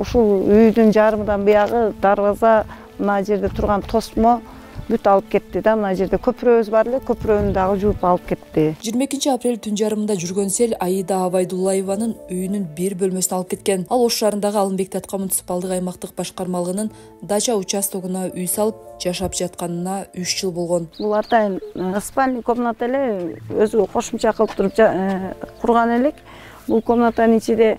ушул үйдүн жарымынан буягы дарбаза мына жерде турган тосмо бүт алып кетти да. Мына жерде көпүрөбүз бар эле, көпүрөнү дагы жууп алып кетти. 22 апрель түн жарымында жүргөн сел Аида Абайдуллаеванын үйүнүн бир бөлмөсүн алып кеткен. Ал Ош шаарындагы Алымбек Таткан муниципалдык аймактык башкармалыгынын дача участогуна үй салып жашап жатканына 3 жыл болгон. Бул атайын спальный комната эле, өзү кошумча кылып туруп курган элек. Бул комнатанын ичинде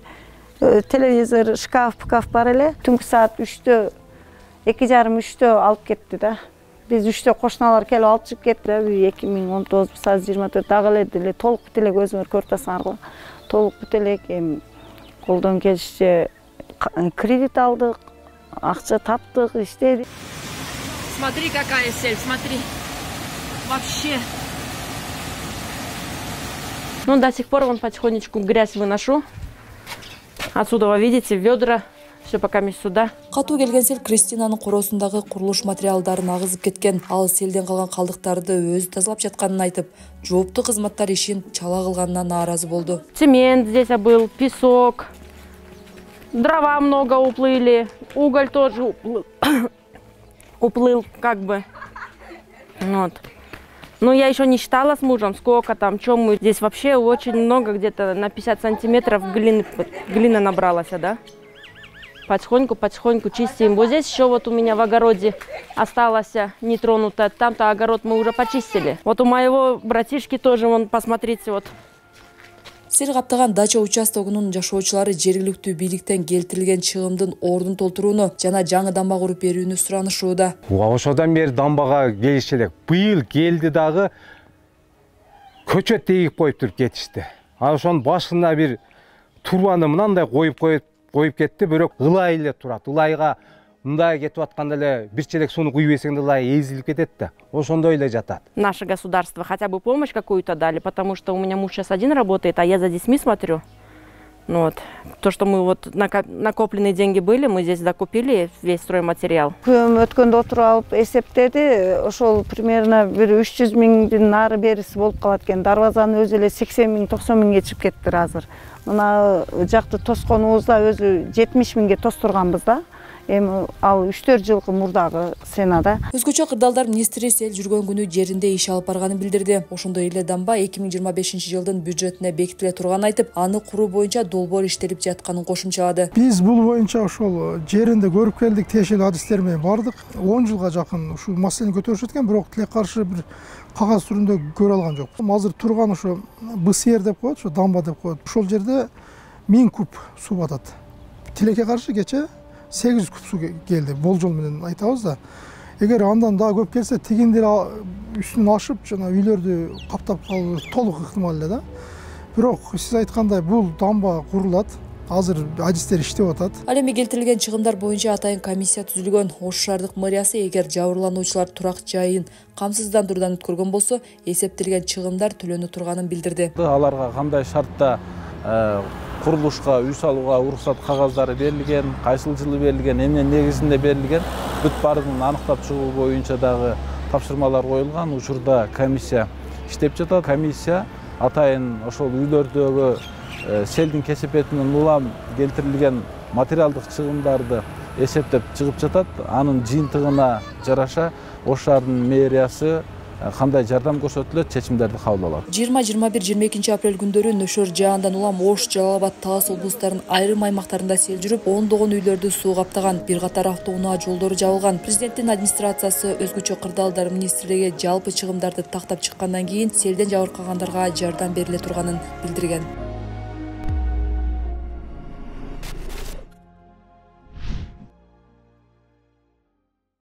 телевизор, шкаф бар эле. Түнкү саат 3-тө, 2:30-3-тө алып кетти да. Биз 3-тө кошуналар келип алып чыгып кетти. 2019-24 дагы эле толук бүт элек өзүңөр көрүп атасыңар го. Толук бүт элек колдон келишинче кредит алдык, акча таптык, иштедик. Смотри, какая сель, смотри. Вообще. Ну, до сих пор вон потихонечку грязь выношу. Отсюда вы видите ведра. Все пока мы сюда. Катуу келген сел Кристинанын короосундагы курулуш материалдарын агызып кеткен. Ал селден калган калдыктарды өзү тазалап жатканын айтып, жооптуу кызматтар ишин чала кылганына нааразы болду. Цемент здесь был, песок, дрова много уплыли, уголь тоже уплыл как бы. Вот. Но я еще не считала с мужем, сколько там, чем мы. Здесь вообще очень много, где-то на 50 сантиметров глина набралась, да? Потихоньку чистим. Вот здесь еще вот у меня в огороде осталось нетронуто. Там-то огород мы уже почистили. Вот у моего братишки тоже, вон, посмотрите, вот. Сел каптаган дача участогунун жашоочулары жергиликтүү бийликтен келтирилген чыгымдын ордун толтурууну жана жаңы дамба куруп берүүнү суранышууда. Ошодон бери дамбага келиши элек. Быйыл келди дагы көчөт тегип коюп туруп кетишти. Ошонун башына бир турбаны мындай коюп кетти, бирок ылай эле турат. Ылайга мындай кетип атканда эле бир челек сууну куюп эсең ылай эзилип кетет да. Ошондой эле жатат. Наше государство хотя бы помощь какую-то дали, потому что у меня муж сейчас один работает, а я за детьми смотрю. Ну вот. То, что мы вот накопленные деньги были, мы здесь докупили весь стройматериал. Өткөндө отуруп алып эсептеди, ошол примерно бир 300 миңдин нары бериси болуп калат экен. Дарбазанын өзү эле 80 миң, 90 миңге чыгып кетти азыр. Мына жакты тосконубузда өзү 70 миңге тостурганбыз да. Эми ал 3-4 жылкы мурдагы сценада. Өзгөчө кырдаалдар министри сел жүргөн күнү жеринде иш алып барганын билдирди. Ошондой эле дамба 2025 жылдын бюджетине бекитиле турганын айтып, аны куруу боюнча долбоор иштелип жатканын кошумчалады. Биз бул боюнча ошол жеринде көрүп келдик, тиешелүү адистер менен бардык. 10 жылга жакын ушул маселени көтөрүшүп аткан, бирок тиле каршы бир кагаз түрүндө көрө алган жок. Азыр турган ошо БСР деп коет, ошо дамба деп коет. Ошол жерде 1000 куб суу батат. Тилекке каршы кече 800 куб суу келди. Болжол менен айтабыз да. Эгер андан дагы көп келсе, тигиндер үстүн ашып, жана үйлөрдү каптап калуу толук ыктымал эле да. Бирок сиз айткандай бул дамба курулат. Азыр адистер иштеп атат. Ал эми келтирилген чыгымдар боюнча атайын комиссия түзүлгөн. Ош шаардык мэриясы эгер жабырлануучулар турак жайын камсыздандыруудан өткөргөн болсо, эсептелген чыгымдар төлөнө турганын билдирди. Аларга кандай шартта курулушка, үй салууга уруксат кагаздары берилген, кайсыл жылы берилген, эмне негизинде берилген, бүт баарын аныктап чыгуу боюнча дагы тапшырмалар коюлган. Учурда комиссия иштеп жатат. Комиссия атайын ошол үйлөрдөгү селдин кесепетинен улам келтирилген материалдык чыгымдарды эсептеп чыгып жатат. Анын жыйынтыгына жараша Ош шаарынын мэриясы кандай жардам көрсөтүлөт, чечимдерди кабыл алат. 20-21-22 апрель күндөрү Нөшөр жаандан улам Ош, Жалал Абад, Талас облустарынын айрым аймактарында сел жүрүп, ондогон үйлөрдү суу каптаган, бир катар автоунаа жолдору жабылган. Президенттин администрациясы өзгөчө кырдаалдар министрлиги жалпы чыгымдарды тактап чыккандан кийин селден жабыркагандарга жардам бериле турганын билдирген.